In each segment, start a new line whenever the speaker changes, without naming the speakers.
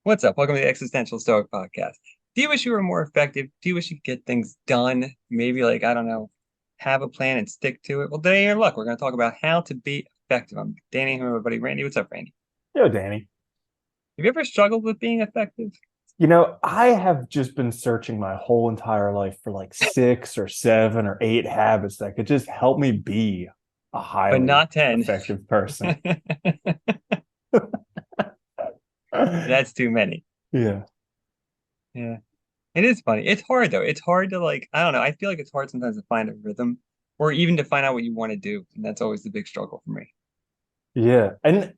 What's up? Welcome to the Existential Stoic podcast. Do you wish you were more effective? Do you wish you could get things done? Maybe like, I don't know, have a plan and stick to it. Well, today in your luck, we're going to talk about how to be effective. I'm Danny here with my buddy Randy. What's up, Randy?
Yo, Danny.
Have you ever struggled with being effective,
I have just been searching my whole entire life for like 6 or 7 or 8 habits that could just help me be a
but
highly
not 10?
effective person.
That's too many.
Yeah.
Yeah. It is funny. It's hard though. It's hard to like, I don't know. I feel like it's hard sometimes to find a rhythm or even to find out what you want to do. And that's always the big struggle for me.
Yeah. And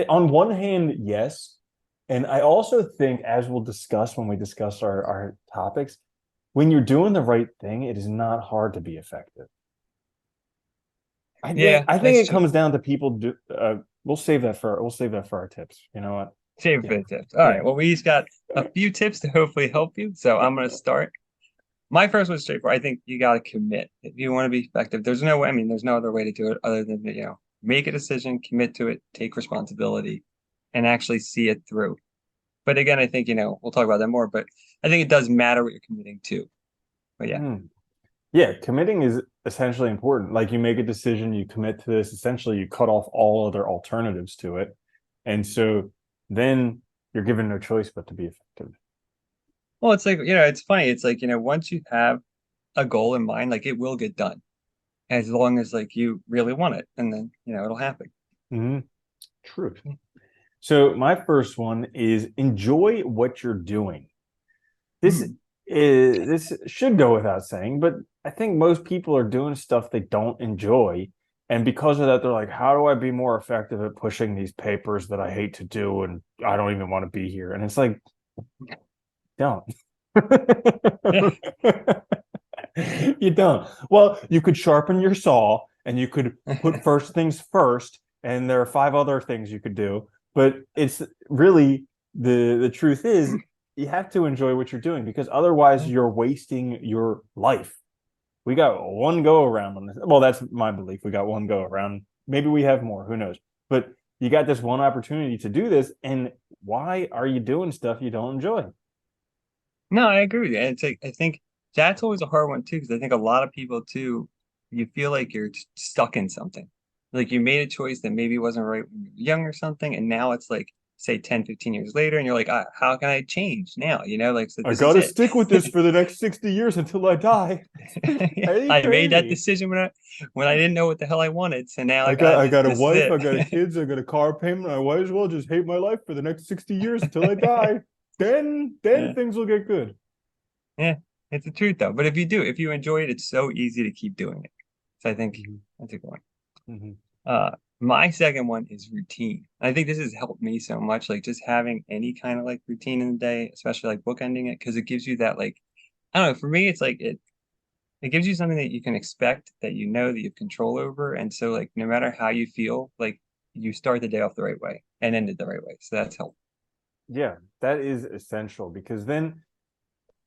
on one hand, yes. And I also think, as we'll discuss when we discuss our topics, when you're doing the right thing, it is not hard to be effective. I think
Yeah,
I think
that's
it
true.
comes down to people do we'll save that for our tips. You know what?
Save it for
Yeah.
the tips. All
Yeah.
right. Well, we each got a few tips to hopefully help you. So I'm going to start. My first one's straightforward. I think you got to commit. If you want to be effective, there's no way, I mean, there's no other way to do it other than, make a decision, commit to it, take responsibility, and actually see it through. But again, I think, we'll talk about that more, but I think it does matter what you're committing to. But yeah.
Hmm. Yeah, committing is essentially important. Like you make a decision, you commit to this, essentially you cut off all other alternatives to it. And so then you're given no choice but to be effective.
Well, it's like, it's funny. It's like, once you have a goal in mind, like it will get done as long as like you really want it. And then, it'll happen.
Hmm. Truth. So my first one is enjoy what you're doing. This
Hmm.
this should go without saying, but I think most people are doing stuff they don't enjoy. And because of that, they're like, how do I be more effective at pushing these papers that I hate to do and I don't even want to be here? And it's like, don't.
Yeah.
You don't. Well, you could sharpen your saw and you could put first things first, and there are 5 other things you could do. But it's really the truth is you have to enjoy what you're doing because otherwise you're wasting your life. We got one go around on this. Well, that's my belief. We got one go around. Maybe we have more. Who knows? But you got this one opportunity to do this, and why are you doing stuff you don't enjoy?
No, I agree with you. And it's like I think that's always a hard one too, because I think a lot of people too, you feel like you're stuck in something. Like you made a choice that maybe wasn't right when you were young or something, and now it's like, say 10, 15 years later, and you're like, how can I change now? Like, so
I
this is
gotta
it.
stick with this for the next 60 years until I die. Are you
I made that
crazy?
decision when I didn't know what the hell I wanted. So now
I
I
got
got
I got a
this is
wife,
it.
I got a kids, I got a car payment. I might as well just hate my life for the next 60 years until I die. Then
Yeah.
things will get good.
Yeah. It's the truth though. But if you enjoy it, it's so easy to keep doing it. So I think
Mhm.
that's a good one.
Mhm.
My second one is routine. I think this has helped me so much, like just having any kind of like routine in the day, especially like bookending it, because it gives you that like, I don't know, for me, it's like it gives you something that you can expect, that you know that you have control over. And so like no matter how you feel, like you start the day off the right way and end it the right way. So that's helpful.
Yeah, that is essential because then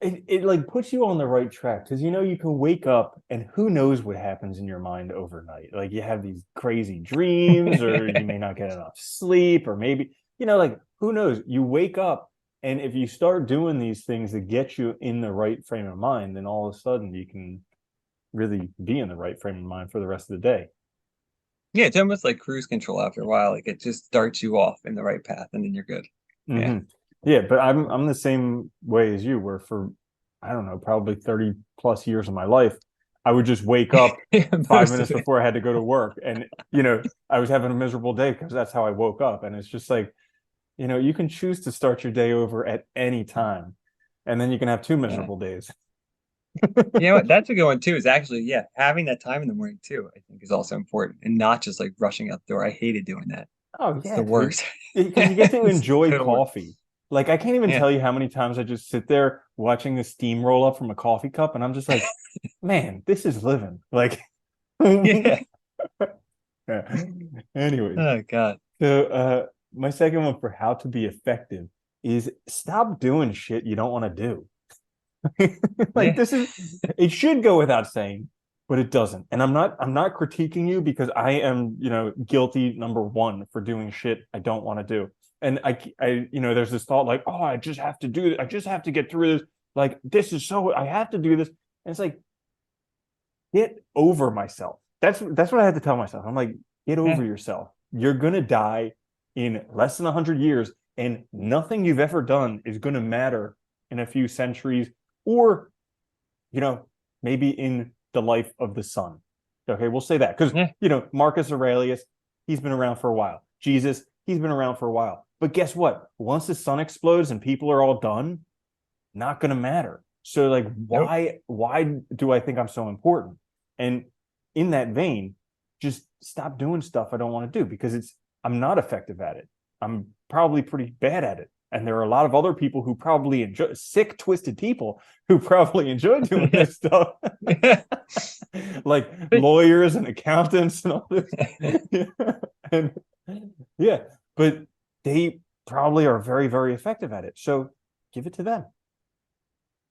it like puts you on the right track because you can wake up and who knows what happens in your mind overnight. Like you have these crazy dreams, or you may not get enough sleep, or maybe, like who knows? You wake up and if you start doing these things that get you in the right frame of mind, then all of a sudden you can really be in the right frame of mind for the rest of the day.
Yeah, it's almost like cruise control after a while. Like it just starts you off in the right path and then you're good. Yeah.
Hmm. Yeah, but I'm the same way as you, where for I don't know, probably 30 plus years of my life, I would just wake up five
Most of
minutes
it.
before I had to go to work. And, I was having a miserable day because that's how I woke up. And it's just like, you can choose to start your day over at any time. And then you can have two
Yeah.
miserable days.
You know what? That's a good one too, is actually, yeah, having that time in the morning too, I think is also important and not just like rushing out the door. I hated doing that.
Oh
It's
yeah,
the
dude.
worst.
Because you get to
It's
enjoy
total worst.
coffee. Like I can't even
Yeah.
tell you how many times I just sit there watching the steam roll up from a coffee cup, and I'm just like, man, this is living. Like,
Yeah.
yeah. Anyways,
Oh God.
so my second one for how to be effective is stop doing shit you don't want to do. Like
Yeah.
this is it should go without saying, but it doesn't. And I'm not critiquing you because I am, guilty number one for doing shit I don't want to do. And there's this thought like, oh, I just have to do it. I just have to get through this. Like, I have to do this. And it's like, get over myself. That's what I had to tell myself. I'm like, get
Yeah.
over yourself. You're gonna die in less than 100 years, and nothing you've ever done is gonna matter in a few centuries, or maybe in the life of the sun. Okay, we'll say that because
Yeah.
Marcus Aurelius, he's been around for a while. Jesus, he's been around for a while. But guess what? Once the sun explodes and people are all done, not gonna matter. So like,
Nope.
why do I think I'm so important? And in that vein, just stop doing stuff I don't want to do because I'm not effective at it. I'm probably pretty bad at it. And there are a lot of other people who probably enjoy, sick, twisted people who probably enjoy doing
Yeah.
this stuff,
Yeah.
like
But
lawyers and accountants and all this. And yeah, but they probably are very, very effective at it. So give it to them.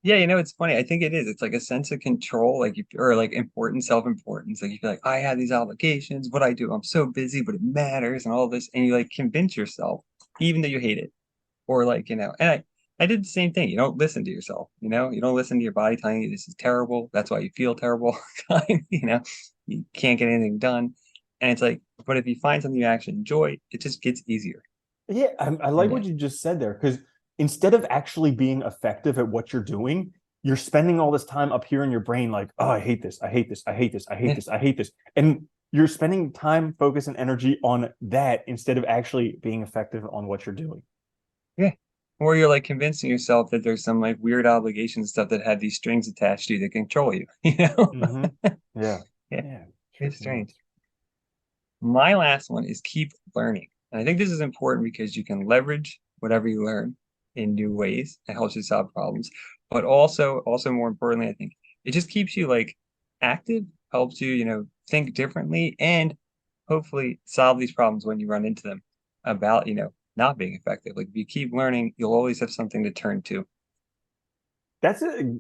yeah, it's funny. I think it is. It's like a sense of control, like or like important self-importance. Like you feel like I have these obligations. What I do, I'm so busy, but it matters, and all this. And you like convince yourself, even though you hate it, or like And I did the same thing. You don't listen to yourself. You don't listen to your body telling you this is terrible. That's why you feel terrible all the time. You can't get anything done, and it's like, but if you find something you actually enjoy, it just gets easier.
Yeah, I like
And
what you just said there because instead of actually being effective at what you're doing, you're spending all this time up here in your brain, like, oh, I hate this, I hate this, I hate this, I hate
yeah,
this, I hate this. And you're spending time, focus, and energy on that instead of actually being effective on what you're doing.
yeah. Or you're like convincing yourself that there's some like weird obligation stuff that had these strings attached to you that control you.
Mm-hmm. Yeah.
Yeah,
Yeah.
it's
Tripping
strange.
balls.
My last one is keep learning. And I think this is important because you can leverage whatever you learn in new ways. It helps you solve problems. But also more importantly, I think it just keeps you like active, helps you, think differently and hopefully solve these problems when you run into them about, not being effective. Like if you keep learning, you'll always have something to turn to.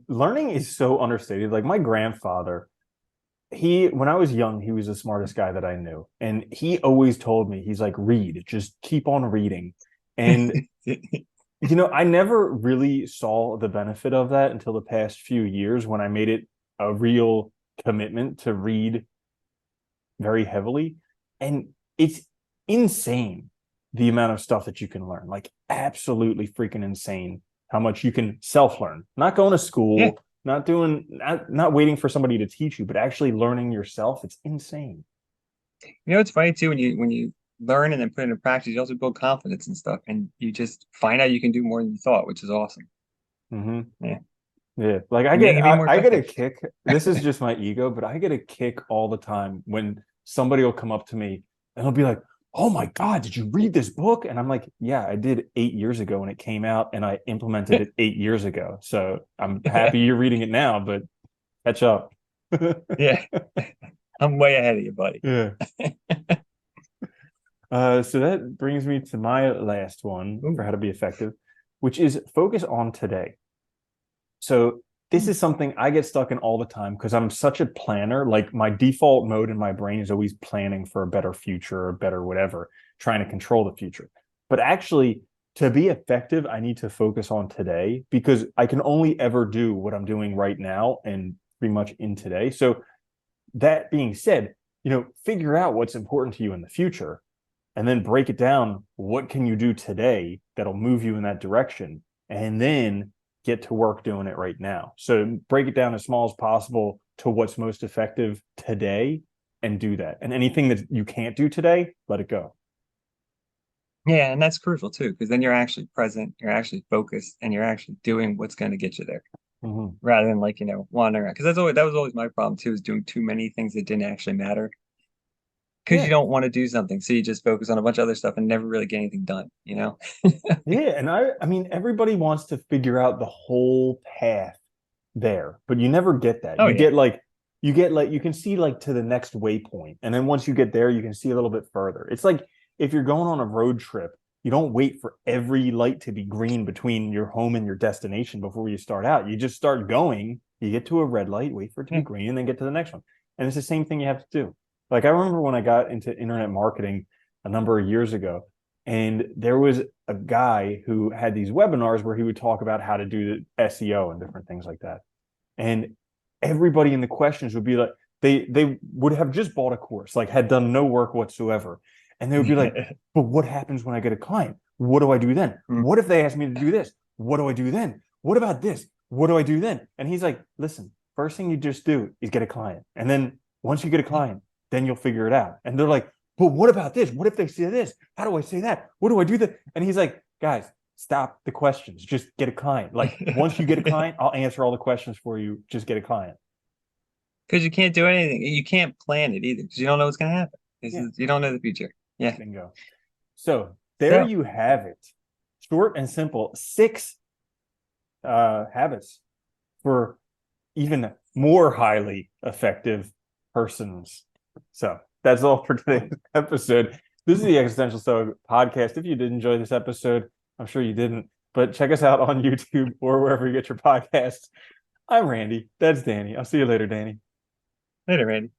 Learning is so understated. Like my grandfather, when I was young, he was the smartest guy that I knew. And he always told me, he's like, read, just keep on reading. And I never really saw the benefit of that until the past few years when I made it a real commitment to read very heavily. And it's insane the amount of stuff that you can learn, like absolutely freaking insane how much you can self-learn, not going to
Yeah.
school, not waiting for somebody to teach you, but actually learning yourself. It's insane.
It's funny too when you learn and then put it into practice, you also build confidence and stuff, and you just find out you can do more than you thought, which is awesome.
Mm-hmm.
Yeah,
Yeah, like
and then you can be more
I get a
effective.
kick. This is just my ego, but I get a kick all the time when somebody will come up to me and they'll be like, "Oh my God, did you read this book?" And I'm like, "Yeah, I did 8 years ago when it came out, and I implemented it 8 years ago. So I'm
Yeah,
happy you're reading it now, but catch up."
yeah, I'm way ahead of you, buddy.
Yeah. So that brings me to my last one for
Ooh.
how to be effective, which is focus on today. So this is something I get stuck in all the time because I'm such a planner. Like my default mode in my brain is always planning for a better future or better whatever, trying to control the future. But actually, to be effective, I need to focus on today because I can only ever do what I'm doing right now and pretty much in today. So that being said, figure out what's important to you in the future and then break it down. What can you do today that'll move you in that direction? And then get to work doing it right now. So break it down as small as possible to what's most effective today and do that. And anything that you can't do today, let it go.
Yeah, and that's crucial too, because then you're actually present, you're actually focused, and you're actually doing what's going to get you there,
Mm-hmm.
rather than like wandering around. Because that was always my problem too, is doing too many things that didn't actually matter. Because you
Yeah.
don't want to do something, so you just focus on a bunch of other stuff and never really get anything done.
Yeah. And I mean, everybody wants to figure out the whole path there, but you never get that.
Oh yeah,
You can see like to the next waypoint. And then once you get there, you can see a little bit further. It's like if you're going on a road trip, you don't wait for every light to be green between your home and your destination before you start out. You just start going, you get to a red light, wait for it to be
yeah,
green, and then get to the next one. And it's the same thing you have to do. Like I remember when I got into internet marketing a number of years ago, And there was a guy who had these webinars where he would talk about how to do the SEO and different things like that. And everybody in the questions would be like, they would have just bought a course, like had done no work whatsoever. And they would be like, but what happens when I get a client? What do I do then? What if they ask me to do this? What do I do then? What about this? What do I do then? And he's like, listen, first thing you just do is get a client. And then once you get a client, then you'll figure it out. And they're like, but what about this? What if they say this? How do I say that? What do I do that? And he's like, guys, stop the questions. Just get a client. Like once you get a client, I'll answer all the questions for you. Just get a client.
Because you can't do anything. You can't plan it either because you don't know what's going to happen.
Yeah.
You don't know the future. Yeah.
Bingo. So there
So,
you have it. Short and simple. 6 habits for even more highly effective persons. So that's all for today's episode. This is the Existential Stoic podcast. If you did enjoy this episode, I'm sure you didn't, but check us out on YouTube or wherever you get your podcasts. I'm Randy. That's Danny. I'll see you later, Danny.
later, Randy.